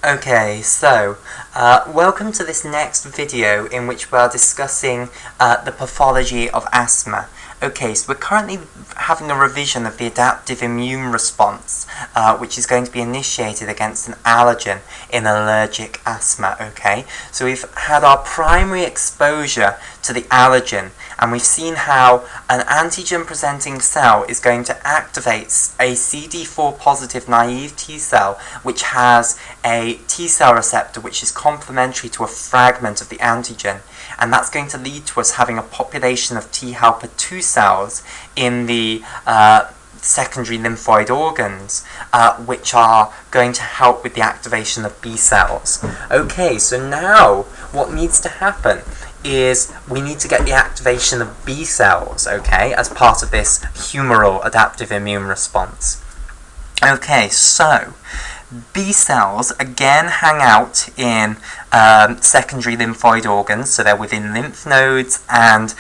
Okay, so welcome to this next video in which we are discussing the pathology of asthma. Okay, so we're currently having a revision of the adaptive immune response, which is going to be initiated against an allergen in allergic asthma, okay? So we've had our primary exposure to the allergen, and we've seen how an antigen-presenting cell is going to activate a CD4 positive naive T cell, which has a T cell receptor which is complementary to a fragment of the antigen, and that's going to lead to us having a population of T helper 2 cells in the secondary lymphoid organs, which are going to help with the activation of B cells. Okay, so now what needs to happen is we need to get the activation of B cells, okay, as part of this humoral adaptive immune response. Okay, so B cells again hang out in secondary lymphoid organs, so they're within lymph nodes and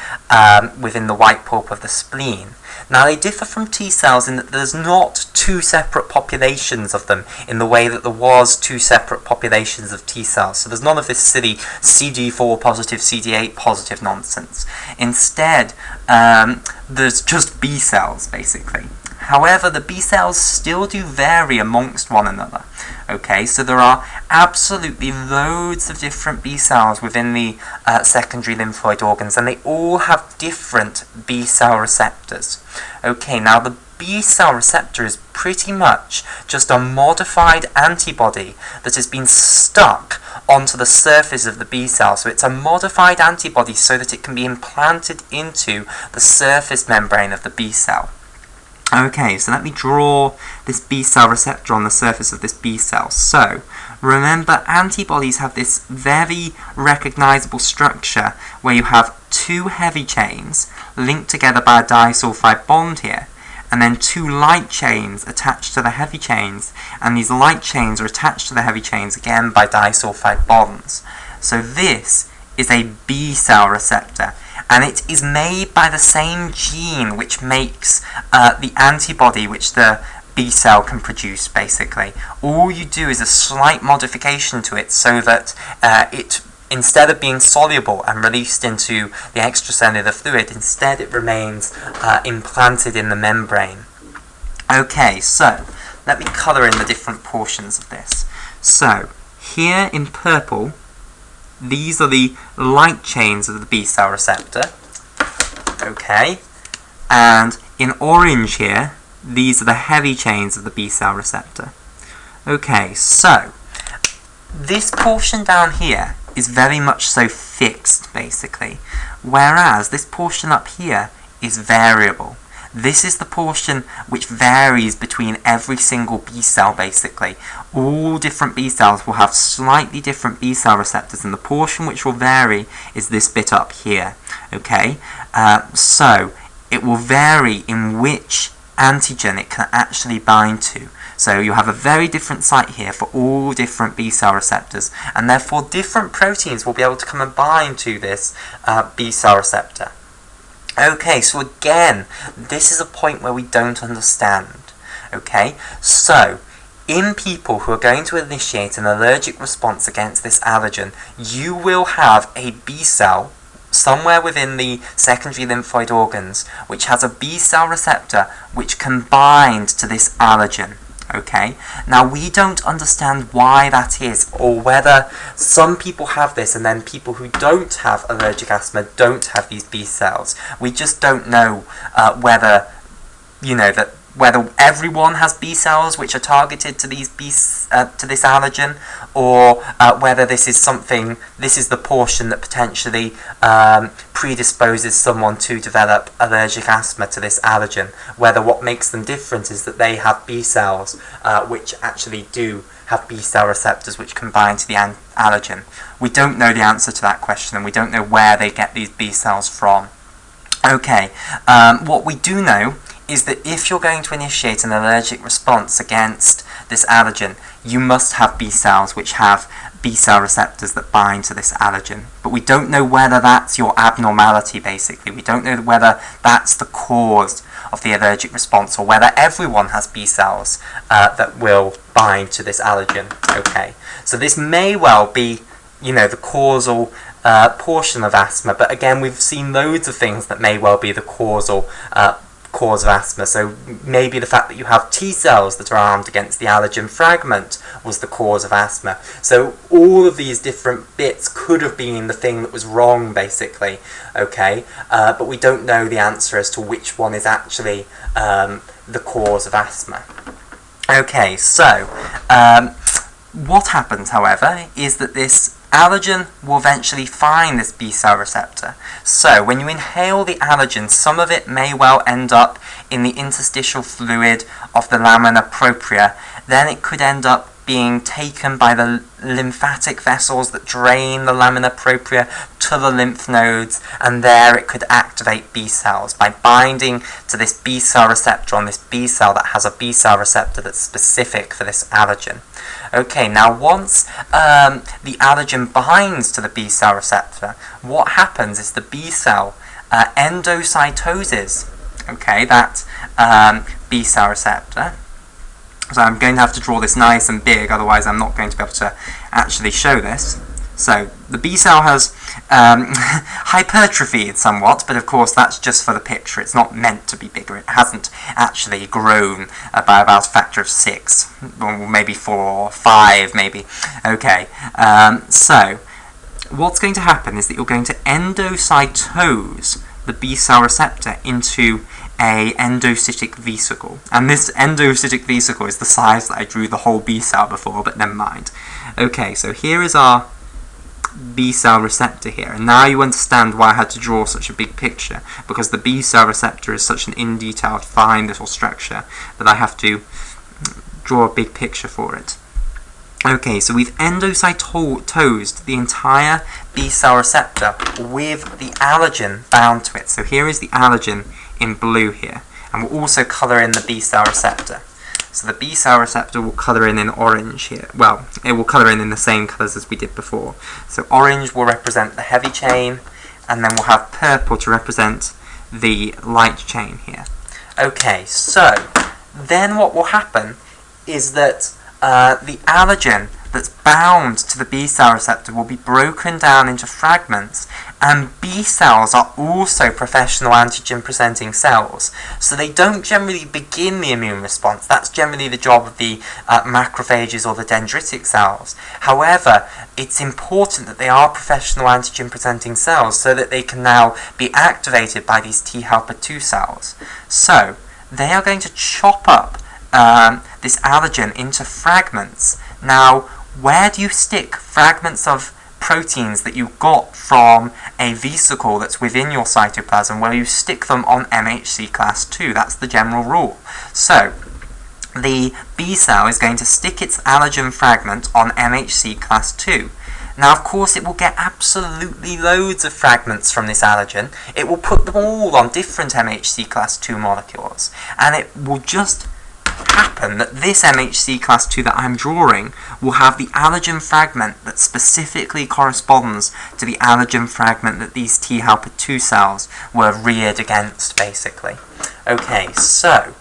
within the white pulp of the spleen. Now they differ from T cells in that there's not two separate populations of them in the way that there was two separate populations of T cells. So there's none of this silly CD4 positive, CD8 positive nonsense. Instead, there's just B cells basically. However, the B cells still do vary amongst one another. Okay, so there are absolutely loads of different B cells within the secondary lymphoid organs, and they all have different B cell receptors. Okay, now the B cell receptor is pretty much just a modified antibody that has been stuck onto the surface of the B cell. So it's a modified antibody so that it can be implanted into the surface membrane of the B cell. Okay, so let me draw this B cell receptor on the surface of this B cell. So, remember, antibodies have this very recognizable structure where you have two heavy chains linked together by a disulfide bond here, and then two light chains attached to the heavy chains, and these light chains are attached to the heavy chains again by disulfide bonds. So this is a B cell receptor, and it is made by the same gene which makes the antibody which the B cell can produce, basically. All you do is a slight modification to it so that it, instead of being soluble and released into the extracellular fluid, instead it remains implanted in the membrane. Okay, so let me colour in the different portions of this. So, here in purple, these are the light chains of the B cell receptor, okay, and in orange here, these are the heavy chains of the B cell receptor. Okay, so this portion down here is very much so fixed, basically, whereas this portion up here is variable. This is the portion which varies between every single B cell, basically. All different B cells will have slightly different B cell receptors, and the portion which will vary is this bit up here. Okay, so it will vary in which antigen it can actually bind to. So you have a very different site here for all different B cell receptors, and therefore different proteins will be able to come and bind to this B cell receptor. Okay, so again, this is a point where we don't understand. Okay, so in people who are going to initiate an allergic response against this allergen, you will have a B cell somewhere within the secondary lymphoid organs which has a B cell receptor which can bind to this allergen. Okay, now we don't understand why that is, or whether some people have this and then people who don't have allergic asthma don't have these B cells. We just don't know whether, you know, that whether everyone has B cells which are targeted to these to this allergen, or whether this is something, this is the portion that potentially predisposes someone to develop allergic asthma to this allergen, whether what makes them different is that they have B cells which actually do have B cell receptors which can bind to the allergen. We don't know the answer to that question, and we don't know where they get these B cells from. Okay, what we do know is that if you're going to initiate an allergic response against this allergen, you must have B cells which have B cell receptors that bind to this allergen. But we don't know whether that's your abnormality, basically. We don't know whether that's the cause of the allergic response, or whether everyone has B cells that will bind to this allergen. Okay, so this may well be, you know, the causal portion of asthma, but again, we've seen loads of things that may well be the causal cause of asthma. So maybe the fact that you have T cells that are armed against the allergen fragment was the cause of asthma. So all of these different bits could have been the thing that was wrong, basically. Okay, but we don't know the answer as to which one is actually the cause of asthma. Okay, so what happens, however, is that this allergen will eventually find this B-cell receptor. So when you inhale the allergen, some of it may well end up in the interstitial fluid of the lamina propria. Then it could end up being taken by the lymphatic vessels that drain the lamina propria to the lymph nodes, and there it could activate B cells by binding to this B cell receptor on this B cell that has a B cell receptor that's specific for this allergen. Okay, now once the allergen binds to the B cell receptor, what happens is the B cell endocytoses, okay, that B cell receptor. So I'm going to have to draw this nice and big, otherwise I'm not going to be able to actually show this. So the B cell has hypertrophied somewhat, but of course that's just for the picture. It's not meant to be bigger. It hasn't actually grown by about a factor of 6, or maybe 4 or 5 maybe. Okay, so what's going to happen is that you're going to endocytose the B cell receptor into a endocytic vesicle, and this endocytic vesicle is the size that I drew the whole B cell before, but never mind. Okay, so here is our B cell receptor here, and now you understand why I had to draw such a big picture, because the B cell receptor is such an in-detailed, fine little structure that I have to draw a big picture for it. Okay, so we've endocytosed the entire B cell receptor with the allergen bound to it. So here is the allergen in blue here, and we'll also colour in the B cell receptor. So the B cell receptor will colour in orange here. Well, it will colour in the same colours as we did before. So orange will represent the heavy chain, and then we'll have purple to represent the light chain here. Okay, so then what will happen is that the allergen that's bound to the B cell receptor will be broken down into fragments, and B cells are also professional antigen presenting cells, so they don't generally begin the immune response. That's generally the job of the macrophages or the dendritic cells. However, it's important that they are professional antigen presenting cells so that they can now be activated by these T helper 2 cells. So they are going to chop up this allergen into fragments. Now, where do you stick fragments of proteins that you got from a vesicle that's within your cytoplasm? Well, you stick them on MHC class 2. That's the general rule. So the B cell is going to stick its allergen fragment on MHC class 2. Now, of course, it will get absolutely loads of fragments from this allergen. It will put them all on different MHC class 2 molecules, and it will just happen that this MHC class 2 that I'm drawing will have the allergen fragment that specifically corresponds to the allergen fragment that these T helper 2 cells were reared against, basically. Okay, so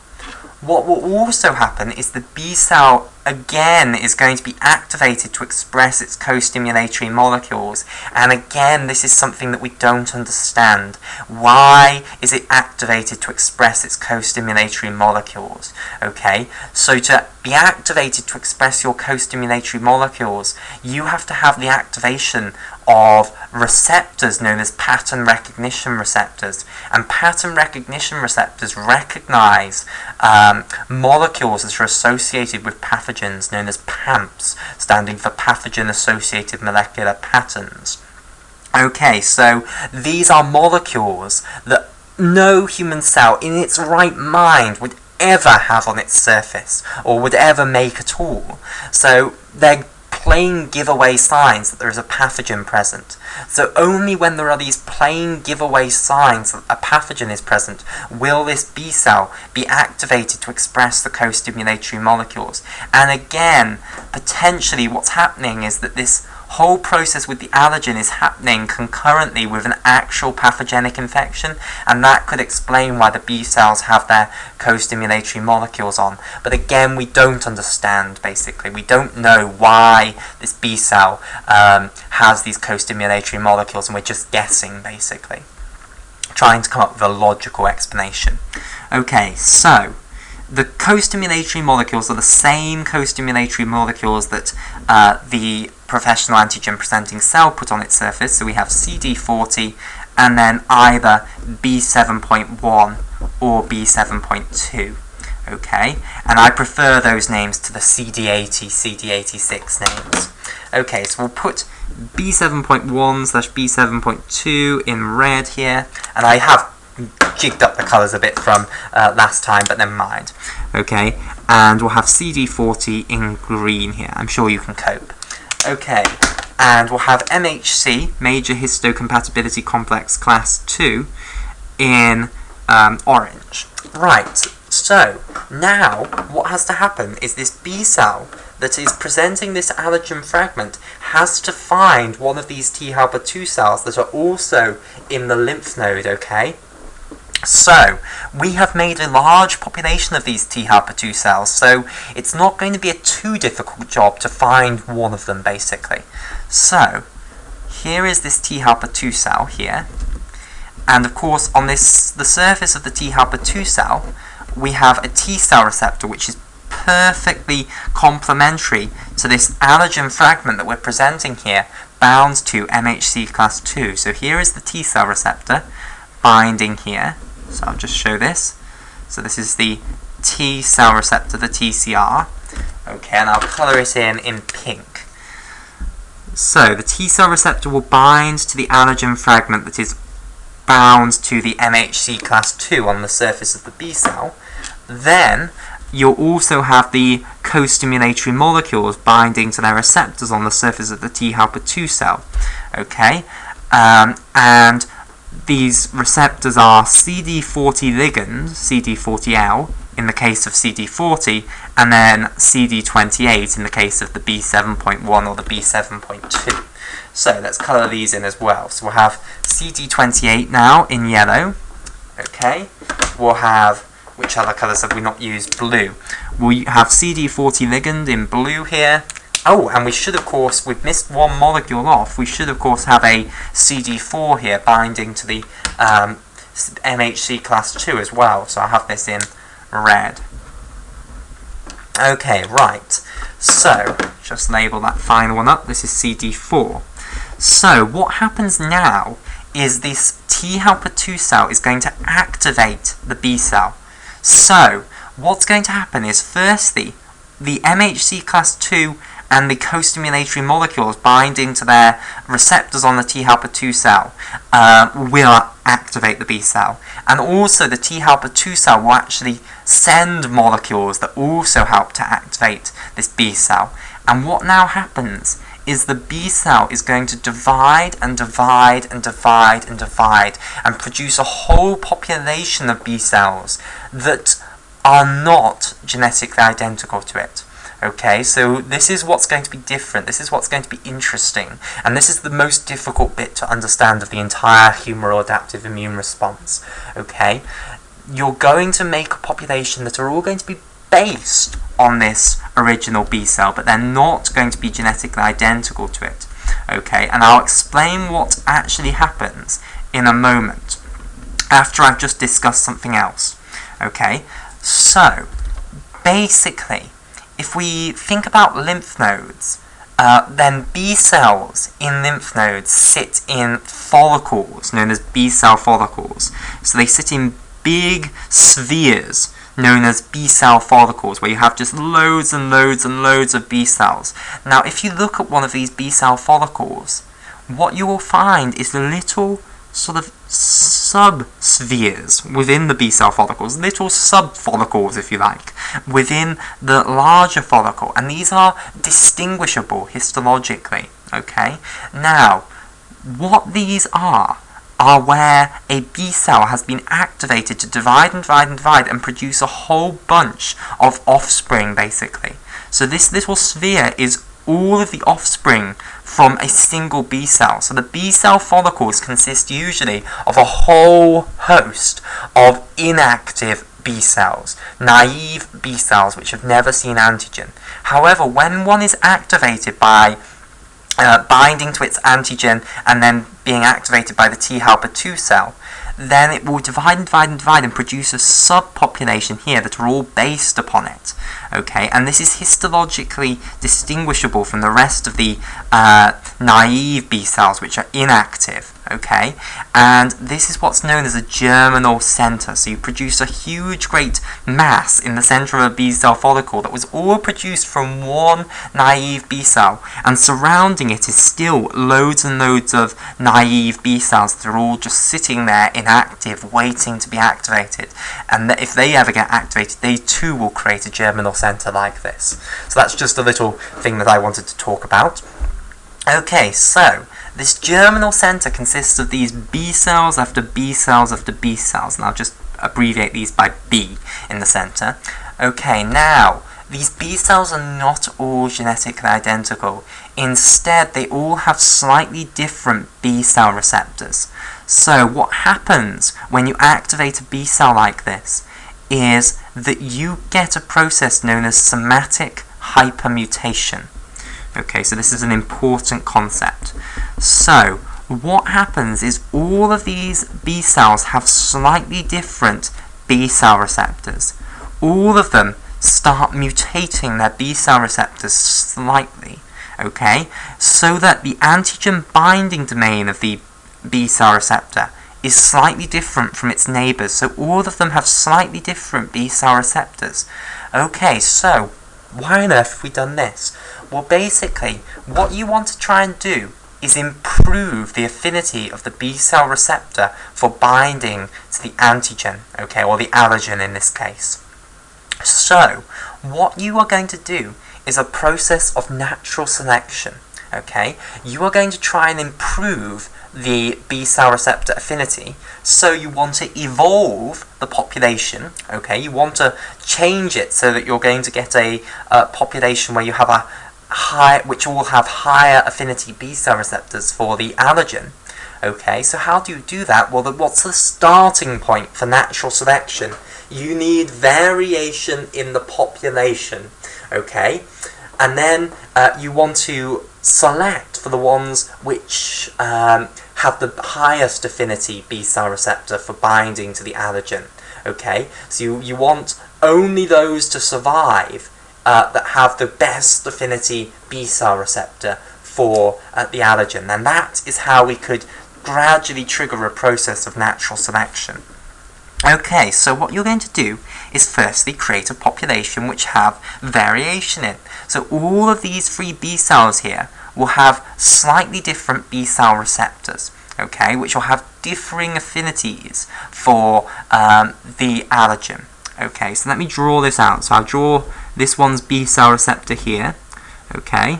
what will also happen is the B cell again is going to be activated to express its co-stimulatory molecules, and again this is something that we don't understand. Why is it activated to express its co-stimulatory molecules? Okay, so to be activated to express your co-stimulatory molecules, you have to have the activation of receptors known as pattern recognition receptors, and pattern recognition receptors recognize molecules that are associated with pathogens known as PAMPs, standing for pathogen-associated molecular patterns. Okay, so these are molecules that no human cell in its right mind would ever have on its surface, or would ever make at all. So they're plain giveaway signs that there is a pathogen present. So only when there are these plain giveaway signs that a pathogen is present will this B cell be activated to express the co-stimulatory molecules. And again, potentially what's happening is that this whole process with the allergen is happening concurrently with an actual pathogenic infection, and that could explain why the B cells have their co-stimulatory molecules on. But again, we don't understand, basically. We don't know why this B cell has these co-stimulatory molecules, and we're just guessing, basically, trying to come up with a logical explanation. Okay, so the co-stimulatory molecules are the same co-stimulatory molecules that the professional antigen presenting cell put on its surface. So we have CD40 and then either B7.1 or B7.2. Okay, and I prefer those names to the CD80, CD86 names. Okay, so we'll put B7.1/B7.2 in red here, and I have jigged up the colours a bit from last time, but never mind. Okay, and we'll have CD40 in green here. I'm sure you can cope. Okay, and we'll have MHC, Major Histocompatibility Complex Class 2, in orange. Right, so now what has to happen is this B cell that is presenting this allergen fragment has to find one of these T helper 2 cells that are also in the lymph node, okay? So, we have made a large population of these T helper 2 cells, so it's not going to be a too difficult job to find one of them, basically. So, here is this T helper 2 cell here, and of course on the surface of the T helper 2 cell, we have a T cell receptor which is perfectly complementary to this allergen fragment that we're presenting here, bound to MHC class 2. So here is the T cell receptor binding here. So I'll just show this. So this is the T cell receptor, the TCR. Okay, and I'll colour it in pink. So the T cell receptor will bind to the allergen fragment that is bound to the MHC class 2 on the surface of the B cell. Then you'll also have the co-stimulatory molecules binding to their receptors on the surface of the T helper 2 cell. Okay, and these receptors are CD40 ligand, CD40L in the case of CD40, and then CD28 in the case of the B7.1 or the B7.2. So let's colour these in as well. So we'll have CD28 now in yellow. Okay, we'll have, which other colours have we not used? Blue. We have CD40 ligand in blue here. Oh, and we should, of course, we've missed one molecule off. We should, of course, have a CD4 here binding to the MHC class 2 as well. So I'll have this in red. Okay, right. So, just label that final one up. This is CD4. So, what happens now is this T helper 2 cell is going to activate the B cell. So, what's going to happen is, firstly, the MHC class 2 and the co-stimulatory molecules binding to their receptors on the T helper 2 cell will activate the B cell. And also the T helper 2 cell will actually send molecules that also help to activate this B cell. And what now happens is the B cell is going to divide and divide and divide and divide and produce a whole population of B cells that are not genetically identical to it. Okay, so this is what's going to be different, this is what's going to be interesting, and this is the most difficult bit to understand of the entire humoral adaptive immune response. Okay, you're going to make a population that are all going to be based on this original B cell, but they're not going to be genetically identical to it. Okay, and I'll explain what actually happens in a moment, after I've just discussed something else. Okay, so, basically, if we think about lymph nodes, then B cells in lymph nodes sit in follicles, known as B cell follicles. So they sit in big spheres, known as B cell follicles, where you have just loads and loads and loads of B cells. Now, if you look at one of these B cell follicles, what you will find is the little sort of sub-spheres within the B cell follicles, little sub-follicles, if you like, within the larger follicle, and these are distinguishable histologically, okay? Now, what these are where a B cell has been activated to divide and divide and divide and produce a whole bunch of offspring, basically. So this little sphere is all of the offspring from a single B cell. So the B cell follicles consist usually of a whole host of inactive B cells, naive B cells which have never seen antigen. However, when one is activated by binding to its antigen and then being activated by the T helper 2 cell, then it will divide and produce a subpopulation here that are all based upon it. Okay, and this is histologically distinguishable from the rest of the naive B cells, which are inactive. Okay, and this is what's known as a germinal center. So you produce a huge, great mass in the center of a B cell follicle that was all produced from one naive B cell, and surrounding it is still loads and loads of naive B cells that are all just sitting there inactive, waiting to be activated. And if they ever get activated, they too will create a germinal center like this. So that's just a little thing that I wanted to talk about. Okay, so this germinal center consists of these B cells after B cells after B cells, and I'll just abbreviate these by B in the center. Okay, now, these B cells are not all genetically identical. Instead, they all have slightly different B cell receptors. So what happens when you activate a B cell like this is that you get a process known as somatic hypermutation. Okay, so this is an important concept. So, what happens is all of these B cells have slightly different B cell receptors. All of them start mutating their B cell receptors slightly, okay, so that the antigen binding domain of the B cell receptor is slightly different from its neighbors. So all of them have slightly different B cell receptors. Okay, so why on earth have we done this? Well, basically, what you want to try and do is improve the affinity of the B cell receptor for binding to the antigen, okay, or the allergen in this case. So, what you are going to do is a process of natural selection, okay? You are going to try and improve the B cell receptor affinity, so you want to evolve the population, okay? You want to change it so that you're going to get a population where you have a which will have higher affinity B cell receptors for the allergen. Okay, so how do you do that? Well, what's the starting point for natural selection? You need variation in the population, okay? And then you want to select for the ones which have the highest affinity B cell receptor for binding to the allergen, okay? So you want only those to survive that have the best affinity B cell receptor for the allergen. And that is how we could gradually trigger a process of natural selection. Okay, so what you're going to do is firstly create a population which have variation in. So all of these free B cells here will have slightly different B cell receptors, okay, which will have differing affinities for the allergen. Okay, so let me draw this out. So I'll draw this one's B cell receptor here, okay,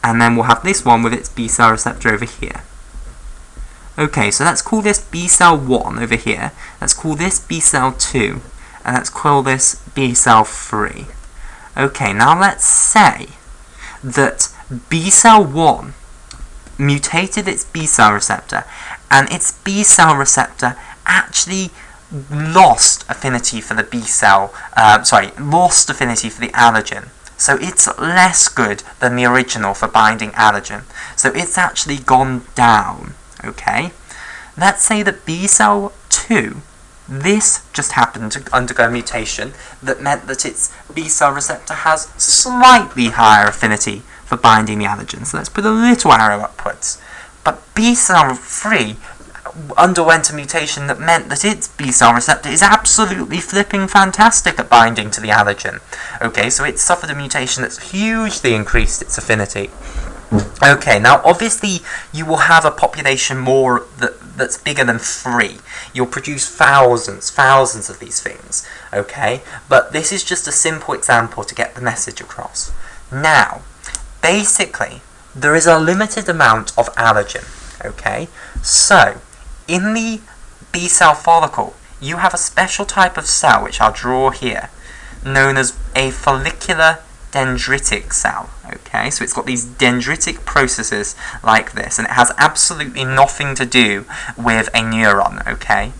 and then we'll have this one with its B cell receptor over here. Okay, so let's call this B cell 1 over here, let's call this B cell 2, and let's call this B cell 3. Okay, now let's say that B cell 1 mutated its B cell receptor, and its B cell receptor actually lost affinity for the B cell, lost affinity for the allergen. So it's less good than the original for binding allergen. So it's actually gone down, okay? Let's say that B cell 2, this just happened to undergo a mutation that meant that its B cell receptor has slightly higher affinity for binding the allergen. So let's put a little arrow upwards. But B cell 3 underwent a mutation that meant that its B cell receptor is absolutely flipping fantastic at binding to the allergen. Okay, so it suffered a mutation that's hugely increased its affinity. Okay, now obviously you will have a population that's bigger than 3. You'll produce thousands of these things. Okay, but this is just a simple example to get the message across. Now, basically, there is a limited amount of allergen. Okay, so in the B cell follicle, you have a special type of cell, which I'll draw here, known as a follicular dendritic cell. Okay, so it's got these dendritic processes like this, and it has absolutely nothing to do with a neuron. Okay,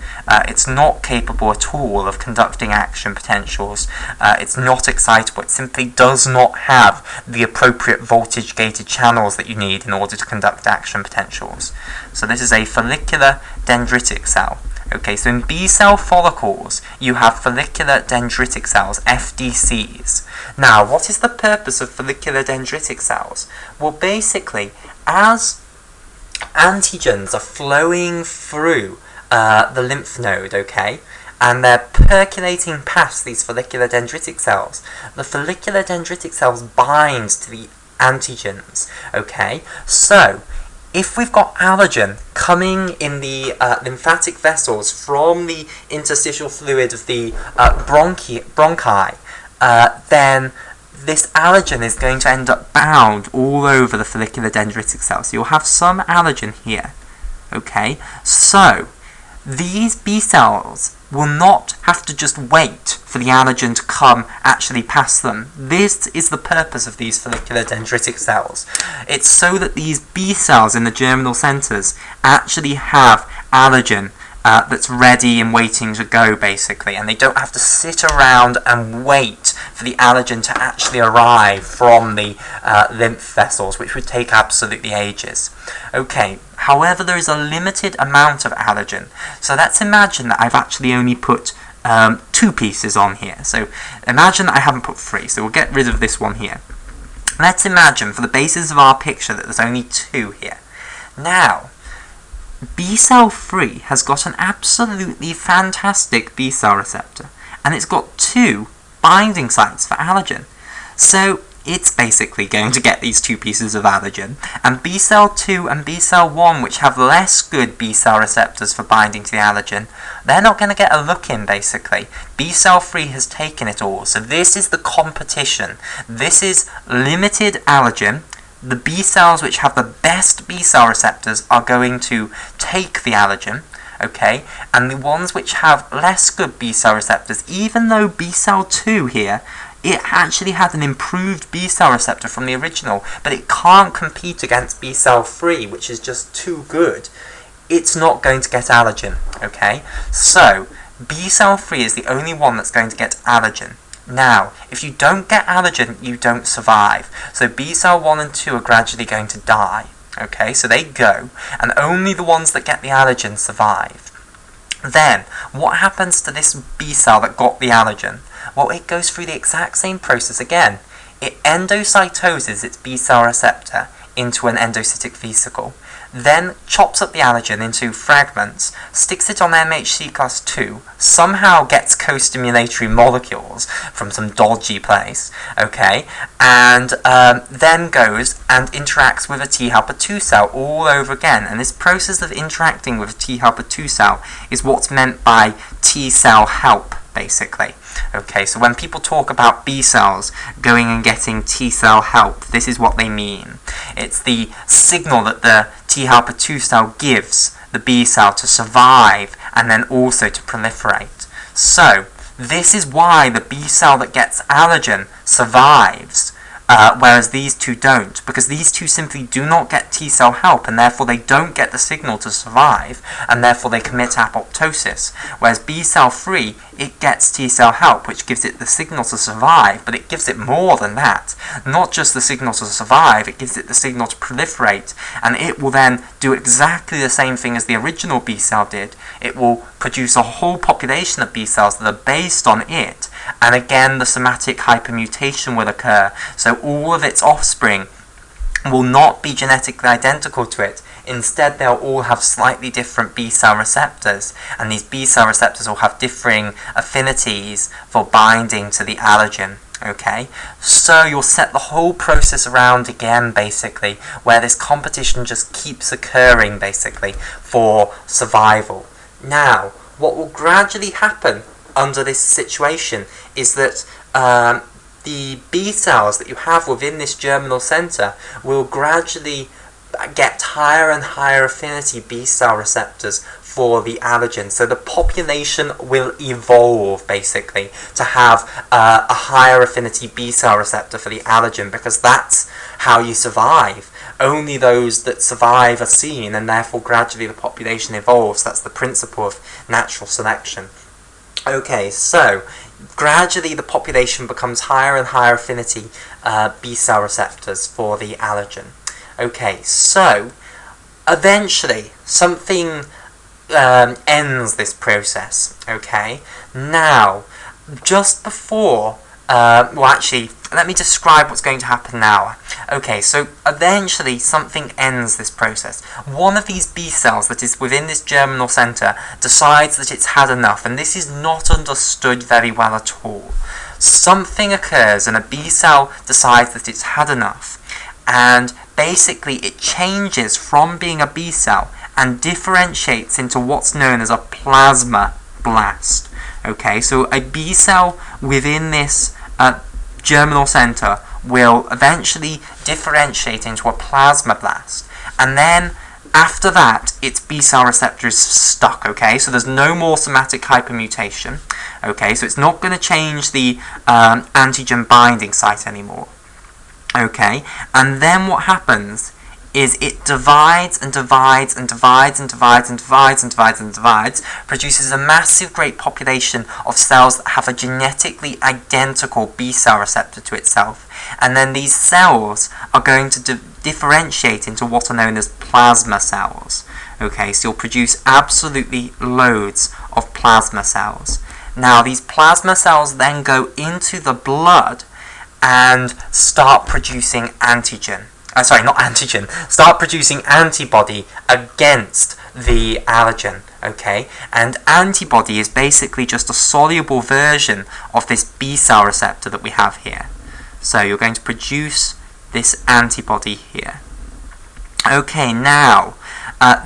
it's not capable at all of conducting action potentials. It's not excitable. It simply does not have the appropriate voltage gated channels that you need in order to conduct action potentials. So this is a follicular dendritic cell. Okay, so in B cell follicles, you have follicular dendritic cells, FDCs. Now, what is the purpose of follicular dendritic cells? Well, basically, as antigens are flowing through the lymph node, okay, and they're percolating past these follicular dendritic cells, the follicular dendritic cells bind to the antigens, okay? So, if we've got allergen coming in the lymphatic vessels from the interstitial fluid of the bronchi, then this allergen is going to end up bound all over the follicular dendritic cells. So you'll have some allergen here. Okay, so these B cells will not have to just wait for the allergen to come actually past them. This is the purpose of these follicular dendritic cells. It's so that these B cells in the germinal centres actually have allergen that's ready and waiting to go, basically, and they don't have to sit around and wait for the allergen to actually arrive from the lymph vessels, which would take absolutely ages. Okay, however, there is a limited amount of allergen. So let's imagine that I've actually only put 2 pieces on here. So imagine that I haven't put 3, so we'll get rid of this one here. Let's imagine, for the basis of our picture, that there's only 2 here. Now, B cell 3 has got an absolutely fantastic B cell receptor, and it's got 2 binding sites for allergen. So it's basically going to get these 2 pieces of allergen, and B cell 2 and B cell 1, which have less good B cell receptors for binding to the allergen, they're not going to get a look in, basically. B cell 3 has taken it all, so this is the competition. This is limited allergen. The B cells which have the best B cell receptors are going to take the allergen, okay, and the ones which have less good B cell receptors, even though B cell 2 here, it actually had an improved B cell receptor from the original, but it can't compete against B cell 3, which is just too good. It's not going to get allergen, okay? So, B cell 3 is the only one that's going to get allergen. Now, if you don't get allergen, you don't survive. So B cell 1 and 2 are gradually going to die. Okay, so they go, and only the ones that get the allergen survive. Then, what happens to this B cell that got the allergen? Well, it goes through the exact same process again. It endocytoses its B cell receptor into an endocytic vesicle, then chops up the allergen into fragments, sticks it on MHC class 2, somehow gets co-stimulatory molecules from some dodgy place, okay, and then goes and interacts with a T helper 2 cell all over again. And this process of interacting with a T helper 2 cell is what's meant by T cell help, basically. Okay, so when people talk about B cells going and getting T cell help, this is what they mean. It's the signal that the T helper 2 cell gives the B cell to survive and then also to proliferate. So, this is why the B cell that gets allergen survives, whereas these 2 don't, because these 2 simply do not get T cell help, and therefore they don't get the signal to survive, and therefore they commit apoptosis. Whereas B cell 3, it gets T cell help, which gives it the signal to survive, but it gives it more than that. Not just the signal to survive, it gives it the signal to proliferate, and it will then do exactly the same thing as the original B cell did. It will produce a whole population of B cells that are based on it, and again the somatic hypermutation will occur, so all of its offspring will not be genetically identical to it. Instead, they'll all have slightly different B cell receptors, and these B cell receptors will have differing affinities for binding to the allergen. Okay, so you'll set the whole process around again, basically, where this competition just keeps occurring, basically, for survival. Now, what will gradually happen under this situation is that the B cells that you have within this germinal centre will gradually get higher and higher affinity B cell receptors for the allergen. So the population will evolve, basically, to have a higher affinity B-cell receptor for the allergen, because that's how you survive. Only those that survive are seen, and therefore gradually the population evolves. That's the principle of natural selection. Okay, so gradually the population becomes higher and higher affinity B-cell receptors for the allergen. Okay, so eventually something ends this process. Okay, now just before well, actually, let me describe what's going to happen now. Okay, so eventually something ends this process. One of these B cells that is within this germinal centre decides that it's had enough, and this is not understood very well at all. Something occurs and a B cell decides that it's had enough, and basically it changes from being a B cell and differentiates into what's known as a plasma blast. Okay, so a B cell within this germinal centre will eventually differentiate into a plasma blast, and then after that its B cell receptor is stuck. Okay, so there's no more somatic hypermutation. Okay, so it's not going to change the antigen binding site anymore. Okay, and then what happens is it divides and divides and divides and divides and divides and divides and divides, produces a massive great population of cells that have a genetically identical B cell receptor to itself, and then these cells are going to differentiate into what are known as plasma cells. Okay, so you'll produce absolutely loads of plasma cells. Now these plasma cells then go into the blood and start producing antigen. Start producing antibody against the allergen. Okay, and antibody is basically just a soluble version of this B cell receptor that we have here. So you're going to produce this antibody here. Okay, now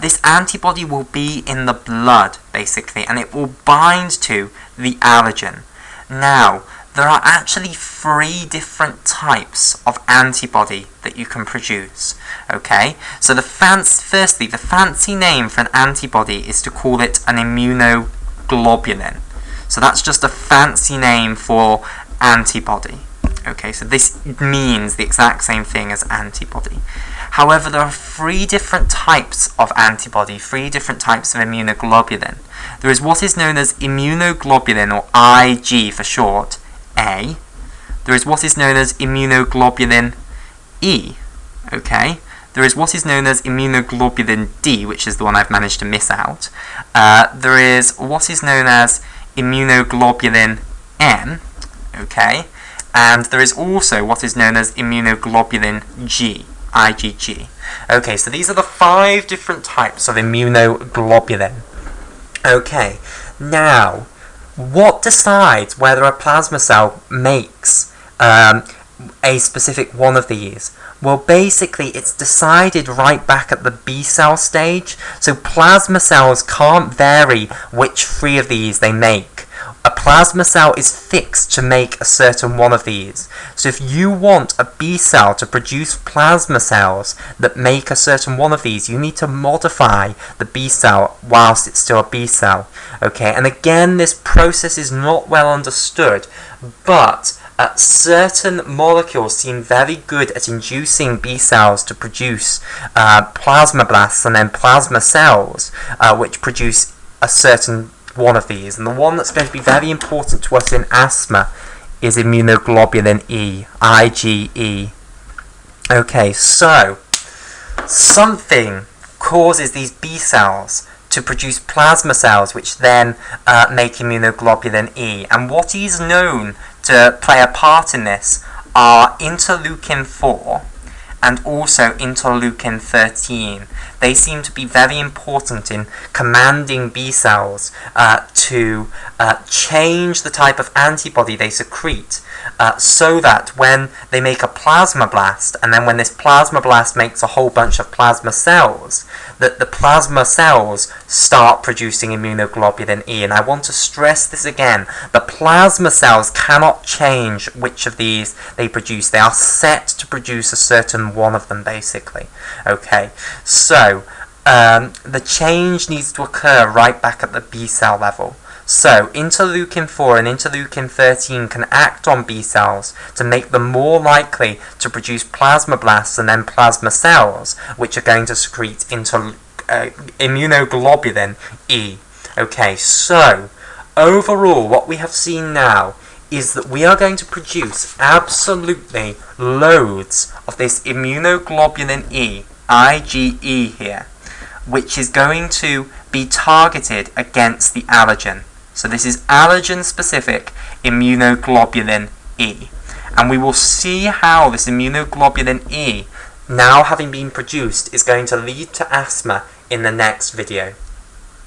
this antibody will be in the blood, basically, and it will bind to the allergen. Now, there are actually 3 different types of antibody that you can produce. Okay, so firstly, the fancy name for an antibody is to call it an immunoglobulin. So that's just a fancy name for antibody. Okay, so this means the exact same thing as antibody. However, there are 3 different types of antibody, 3 different types of immunoglobulin. There is what is known as immunoglobulin, or Ig for short, A. There is what is known as immunoglobulin E. Okay. There is what is known as immunoglobulin D, which is the one I've managed to miss out. There is what is known as immunoglobulin M. Okay. And there is also what is known as immunoglobulin G, IgG. Okay, so these are the 5 different types of immunoglobulin. Okay, now, what decides whether a plasma cell makes a specific one of these? Well, basically, it's decided right back at the B cell stage, so plasma cells can't vary which 3 of these they make. A plasma cell is fixed to make a certain one of these. So if you want a B cell to produce plasma cells that make a certain one of these, you need to modify the B cell whilst it's still a B cell. Okay, and again, this process is not well understood, but certain molecules seem very good at inducing B cells to produce plasmablasts and then plasma cells, which produce a certain one of these, and the one that's going to be very important to us in asthma is immunoglobulin E, IgE. Okay, so something causes these B cells to produce plasma cells, which then make immunoglobulin E, and what is known to play a part in this are interleukin 4 and also interleukin 13. They seem to be very important in commanding B cells to change the type of antibody they secrete, so that when they make a plasmablast, and then when this plasmablast makes a whole bunch of plasma cells, that the plasma cells start producing immunoglobulin E. And I want to stress this again, the plasma cells cannot change which of these they produce. They are set to produce a certain one of them, basically. Okay, so the change needs to occur right back at the B cell level. So interleukin 4 and interleukin 13 can act on B cells to make them more likely to produce plasmablasts and then plasma cells, which are going to secrete immunoglobulin E. Okay, so overall what we have seen now is that we are going to produce absolutely loads of this immunoglobulin E, IgE here, which is going to be targeted against the allergen. So this is allergen-specific immunoglobulin E. And we will see how this immunoglobulin E, now having been produced, is going to lead to asthma in the next video.